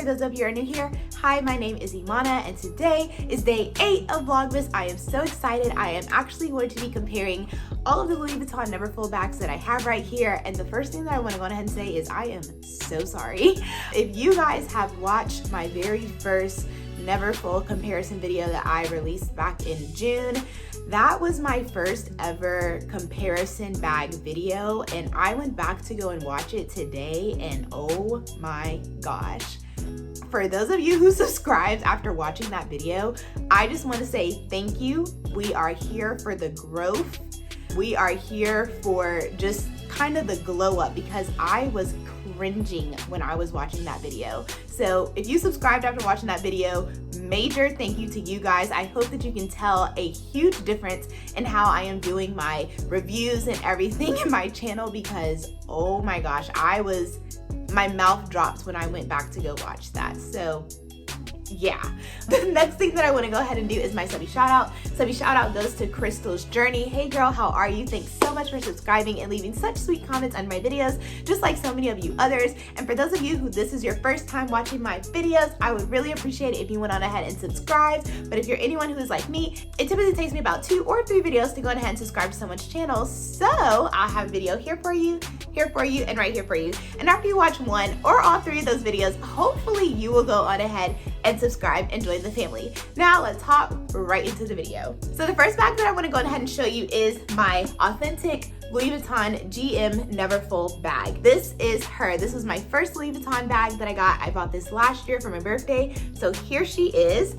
for those of you who are new here, hi, my name is Imana, and today is day 8 of Vlogmas. I am so excited. I am actually going to be comparing all of the Louis Vuitton Neverful bags that I have right here, and the first thing that I want to go ahead and say is I am so sorry. If you guys have watched my very first Neverful comparison video that I released back in June, that was my first ever comparison bag video, and I went back to go and watch it today, and oh my gosh. For those of you who subscribed after watching that video, I just want to say thank you. We are here for the growth. We are here for just kind of the glow up, because I was cringing when I was watching that video. So if you subscribed after watching that video, major thank you to you guys. I hope that you can tell a huge difference in how I am doing my reviews and everything in my channel, because oh my gosh, my mouth dropped when I went back to go watch that. So yeah, the next thing that I want to go ahead and do is my subby shout out. Subby shout out goes to Crystal's Journey. Hey girl, how are you? Thanks so much for subscribing and leaving such sweet comments on my videos, just like so many of you others. And for those of you who this is your first time watching my videos, I would really appreciate it if you went on ahead and subscribed. But if you're anyone who is like me, it typically takes me about 2 or 3 videos to go ahead and subscribe to someone's channel. So I'll have a video here for you, and right here for you. And after you watch 1 or all 3 of those videos, hopefully you will go on ahead and subscribe and join the family. Now let's hop right into the video. So the first bag that I want to go ahead and show you is my authentic Louis Vuitton GM Neverful bag. This is her. This was my first Louis Vuitton bag that I got. I bought this last year for my birthday. So here she is.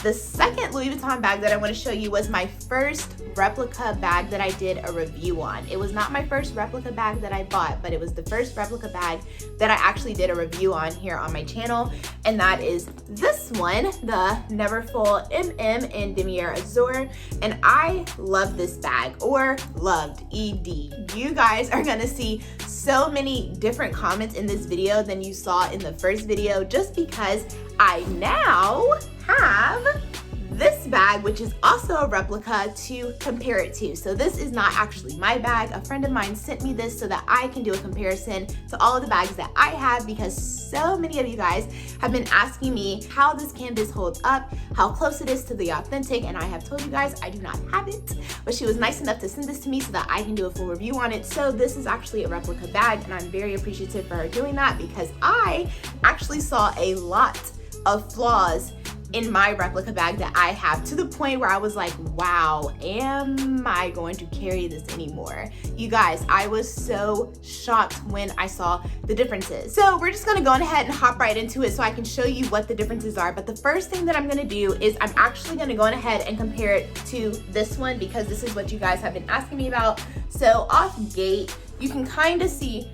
The second Louis Vuitton bag that I want to show you was my first replica bag that I did a review on. It was not my first replica bag that I bought, but it was the first replica bag that I actually did a review on here on my channel, and that is this one, the Neverful MM in Damier Azur. And I love this bag, or loved, ED. You guys are gonna see so many different comments in this video than you saw in the first video, just because I now have this bag, which is also a replica, to compare it to. So this is not actually my bag. A friend of mine sent me this so that I can do a comparison to all of the bags that I have, because so many of you guys have been asking me how this canvas holds up, how close it is to the authentic, and I have told you guys I do not have it, but she was nice enough to send this to me so that I can do a full review on it. So this is actually a replica bag, and I'm very appreciative for her doing that, because I actually saw a lot of flaws in my replica bag that I have, to the point where I was like, wow, am I going to carry this anymore? You guys, I was so shocked when I saw the differences. So we're just gonna go ahead and hop right into it so I can show you what the differences are. But the first thing that I'm gonna do is I'm actually gonna go ahead and compare it to this one, because this is what you guys have been asking me about. So off gate, you can kind of see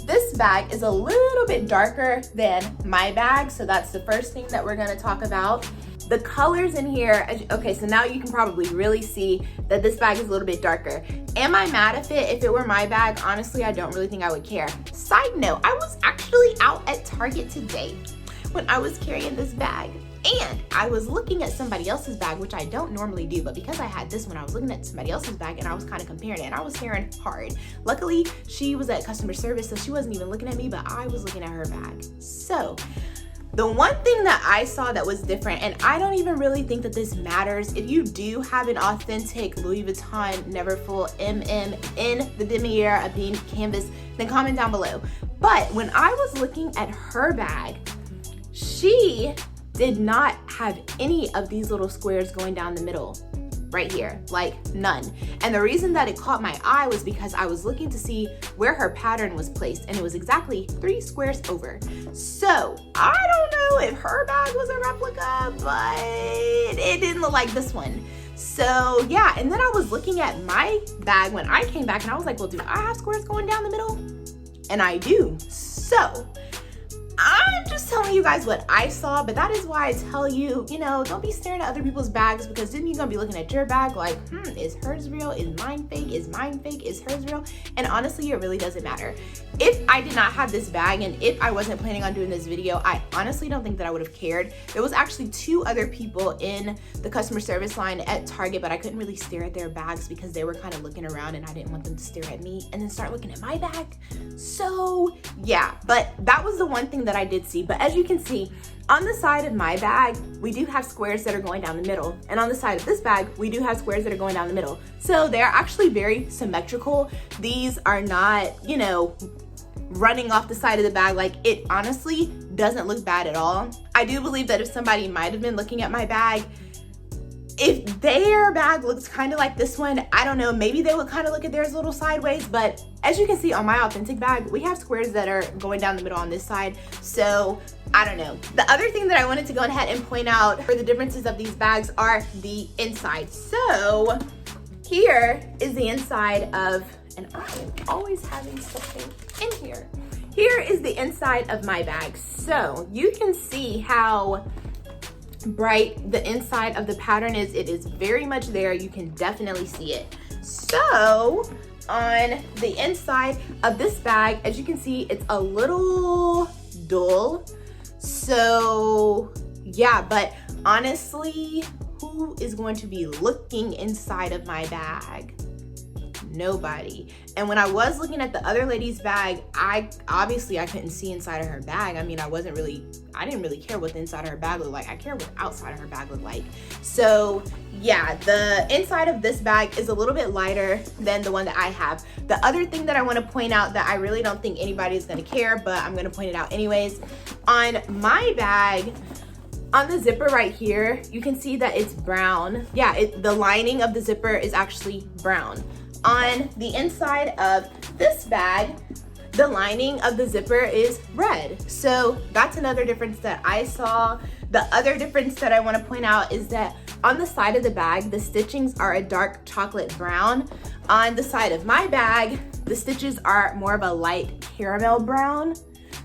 this bag is a little bit darker than my bag, so that's the first thing that we're gonna talk about. The colors in here, okay, so now you can probably really see that this bag is a little bit darker. Am I mad at it? If it were my bag, honestly, I don't really think I would care. Side note, I was actually out at Target today when I was carrying this bag, and I was looking at somebody else's bag, which I don't normally do, but because I had this one, I was looking at somebody else's bag and I was kind of comparing it, and I was staring hard. Luckily, she was at customer service, so she wasn't even looking at me, but I was looking at her bag. So the one thing that I saw that was different, and I don't even really think that this matters, if you do have an authentic Louis Vuitton Neverful MM in the Damier Ebene canvas, then comment down below. But when I was looking at her bag, she did not have any of these little squares going down the middle right here, like none. And the reason that it caught my eye was because I was looking to see where her pattern was placed, and it was exactly 3 squares over. So I don't know if her bag was a replica, but it didn't look like this one. So yeah, and then I was looking at my bag when I came back, and I was like, well, do I have squares going down the middle? And I do. So I'm just telling you guys what I saw, but that is why I tell you, don't be staring at other people's bags, because then you're gonna be looking at your bag like, is hers real? Is mine fake? Is mine fake? Is hers real? And honestly, it really doesn't matter. If I did not have this bag, and if I wasn't planning on doing this video, I honestly don't think that I would have cared. There was actually 2 other people in the customer service line at Target, but I couldn't really stare at their bags because they were kind of looking around, and I didn't want them to stare at me and then start looking at my bag. So yeah, but that was the one thing thing that I did see. But as you can see, on the side of my bag, we do have squares that are going down the middle. And on the side of this bag, we do have squares that are going down the middle. So they're actually very symmetrical. These are not, you know, running off the side of the bag. Like, it honestly doesn't look bad at all. I do believe that if somebody might have been looking at my bag, if their bag looks kind of like this one, I don't know, maybe they would kind of look at theirs a little sideways. But as you can see on my authentic bag, we have squares that are going down the middle on this side. So I don't know. The other thing that I wanted to go ahead and point out for the differences of these bags are the inside. So here is the inside of, and I'm always having something in here. Here is the inside of my bag. So you can see how bright the inside of the pattern is. It is very much there. You can definitely see it. So on the inside of this bag, as you can see, it's a little dull. So yeah, but honestly, who is going to be looking inside of my bag? Nobody. And when I was looking at the other lady's bag, I couldn't see inside of her bag. I mean, I didn't really care what the inside of her bag looked like. I care what the outside of her bag looked like. So yeah, the inside of this bag is a little bit lighter than the one that I have. The other thing that I want to point out that I really don't think anybody is going to care, but I'm going to point it out anyways. On my bag, on the zipper right here, you can see that it's brown. Yeah, the lining of the zipper is actually brown. On the inside of this bag, the lining of the zipper is red. So that's another difference that I saw. The other difference that I want to point out is that on the side of the bag, the stitchings are a dark chocolate brown. On the side of my bag, the stitches are more of a light caramel brown.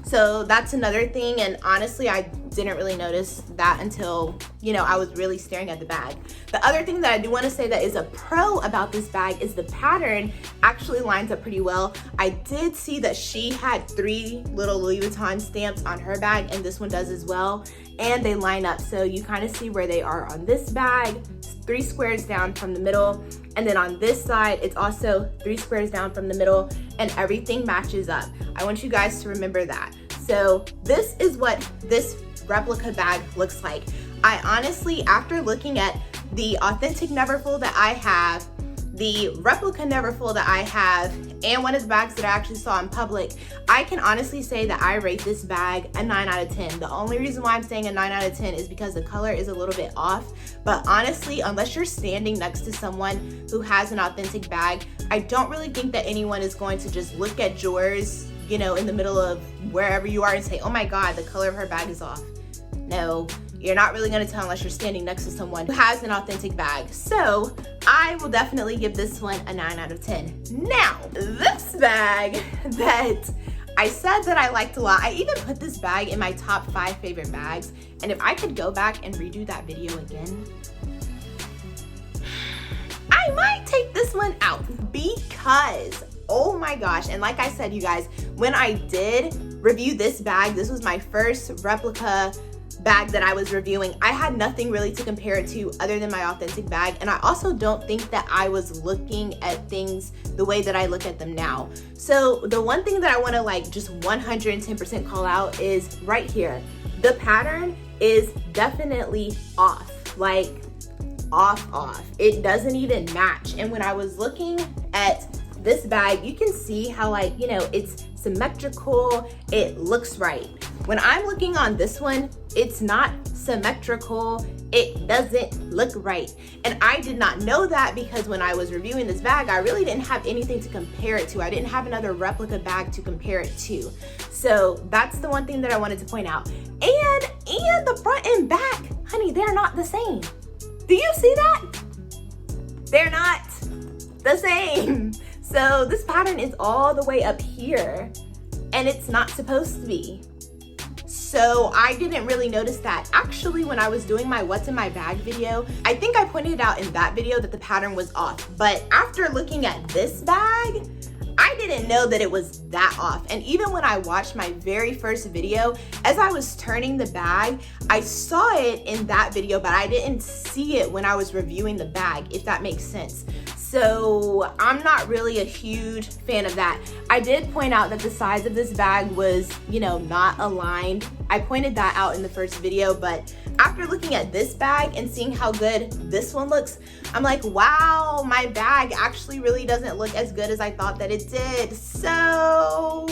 So that's another thing, and honestly, I didn't really notice that until, you know, I was really staring at the bag. The other thing that I do want to say that is a pro about this bag is the pattern actually lines up pretty well. I did see that she had 3 little Louis Vuitton stamps on her bag, and this one does as well, and they line up. So you kind of see where they are on this bag, 3 squares down from the middle, and then on this side, it's also 3 squares down from the middle, and everything matches up. I want you guys to remember that. So this is what this replica bag looks like. I honestly, after looking at the authentic Neverful that I have, the replica Neverful that I have, and one of the bags that I actually saw in public, I can honestly say that I rate this bag a 9 out of 10. The only reason why I'm saying a 9 out of 10 is because the color is a little bit off. But honestly, unless you're standing next to someone who has an authentic bag, I don't really think that anyone is going to just look at yours, you know, in the middle of wherever you are and say, oh my God, the color of her bag is off. No, you're not really gonna tell unless you're standing next to someone who has an authentic bag. So I will definitely give this one a 9 out of 10. Now, this bag that I said that I liked a lot, I even put this bag in my top 5 favorite bags. And if I could go back and redo that video again, I might take this one out because, oh my gosh. And like I said, you guys, when I did review this bag, this was my first replica bag that I was reviewing. I had nothing really to compare it to other than my authentic bag. And I also don't think that I was looking at things the way that I look at them now. So the one thing that I want to like just 110% call out is right here. The pattern is definitely off, like off. It doesn't even match. And when I was looking at this bag, you can see how, like, you know, it's symmetrical, it looks right. When I'm looking on this one, it's not symmetrical, it doesn't look right. And I did not know that because when I was reviewing this bag, I really didn't have anything to compare it to. I didn't have another replica bag to compare it to. So that's the one thing that I wanted to point out. And the front and back, honey, they're not the same. Do you see that? They're not the same. So this pattern is all the way up here and it's not supposed to be. So I didn't really notice that. Actually, when I was doing my what's in my bag video, I think I pointed out in that video that the pattern was off. But after looking at this bag, I didn't know that it was that off. And even when I watched my very first video, as I was turning the bag, I saw it in that video, but I didn't see it when I was reviewing the bag, if that makes sense. So I'm not really a huge fan of that. I did point out that the size of this bag was, you know, not aligned. I pointed that out in the first video, but after looking at this bag and seeing how good this one looks, I'm like, wow, my bag actually really doesn't look as good as I thought that it did. So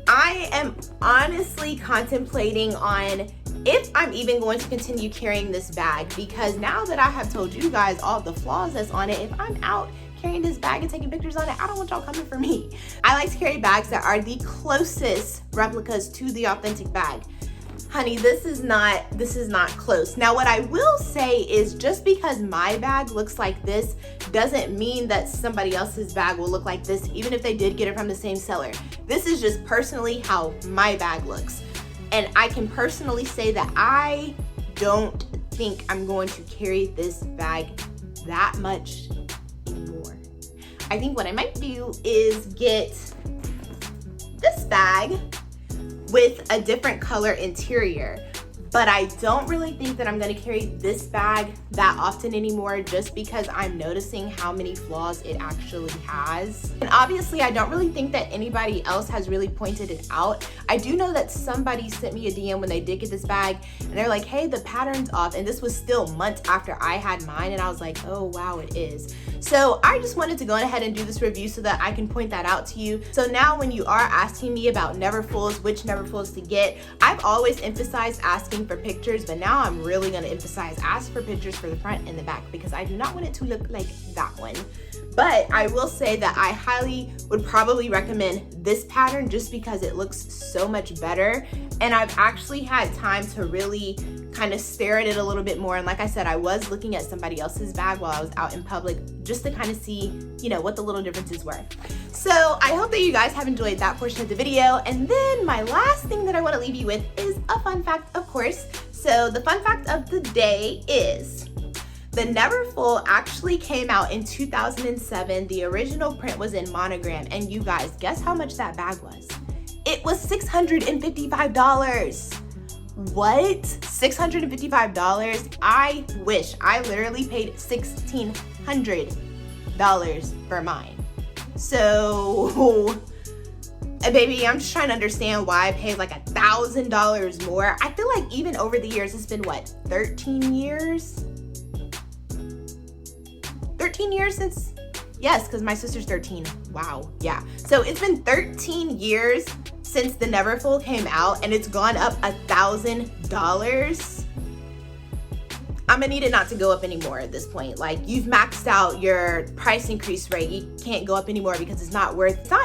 I am honestly contemplating on if I'm even going to continue carrying this bag, because now that I have told you guys all the flaws that's on it, if I'm out carrying this bag and taking pictures on it, I don't want y'all coming for me. I like to carry bags that are the closest replicas to the authentic bag. Honey, this is not close. Now, what I will say is just because my bag looks like this doesn't mean that somebody else's bag will look like this, even if they did get it from the same seller. This is just personally how my bag looks. And I can personally say that I don't think I'm going to carry this bag that much anymore. I think what I might do is get this bag with a different color interior. But I don't really think that I'm gonna carry this bag that often anymore, just because I'm noticing how many flaws it actually has. And obviously I don't really think that anybody else has really pointed it out. I do know that somebody sent me a DM when they did get this bag and they're like, hey, the pattern's off. And this was still months after I had mine, and I was like, oh wow, it is. So I just wanted to go ahead and do this review so that I can point that out to you. So now when you are asking me about Neverfulls, which Neverfulls to get, I've always emphasized asking for pictures, but now I'm really going to emphasize ask for pictures for the front and the back, because I do not want it to look like that one. But I will say that I highly would probably recommend this pattern just because it looks so much better. And I've actually had time to really kind of stare at it a little bit more. And like I said, I was looking at somebody else's bag while I was out in public just to kind of see, you know, what the little differences were. So I hope that you guys have enjoyed that portion of the video. And then my last thing that I want to leave you with is a fun fact, of course. So the fun fact of the day is the Neverfull actually came out in 2007. The original print was in monogram. And you guys, guess how much that bag was? It was $655. What? $655? I wish. I literally paid $1,600 for mine. So, baby, I'm just trying to understand why I paid like $1,000 more. I feel like even over the years, it's been what, 13 years? 13 years since, yes, because my sister's 13. Wow, yeah. So it's been 13 years since the Neverfull came out, and it's gone up $1,000. I'm gonna need it not to go up anymore at this point. Like, you've maxed out your price increase rate. You can't go up anymore because it's not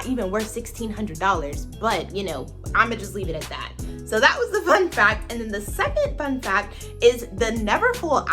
even worth $1,600. But you know, I'm gonna just leave it at that. So that was the fun fact. And then the second fun fact is the Neverfull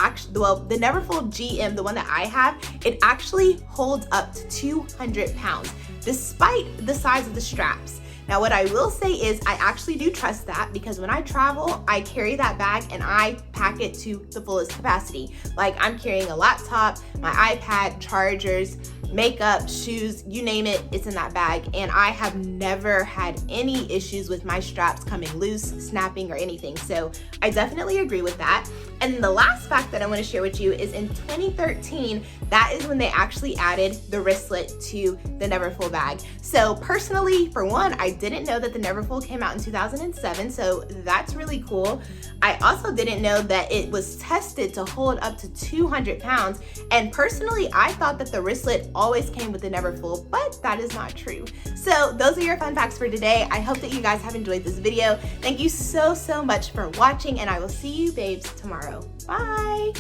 the Neverfull GM, the one that I have, it actually holds up to 200 pounds, despite the size of the straps. Now, what I will say is I actually do trust that, because when I travel, I carry that bag and I pack it to the fullest capacity. Like, I'm carrying a laptop, my iPad, chargers, makeup, shoes, you name it, it's in that bag. And I have never had any issues with my straps coming loose, snapping, or anything. So I definitely agree with that. And the last fact that I want to share with you is in 2013, that is when they actually added the wristlet to the Neverfull bag. So personally, for one, I didn't know that the Neverfull came out in 2007, so that's really cool. I also didn't know that it was tested to hold up to 200 pounds. And personally, I thought that the wristlet always came with the Neverfull, but that is not true. So those are your fun facts for today. I hope that you guys have enjoyed this video. Thank you so much for watching, and I will see you babes tomorrow. Bye.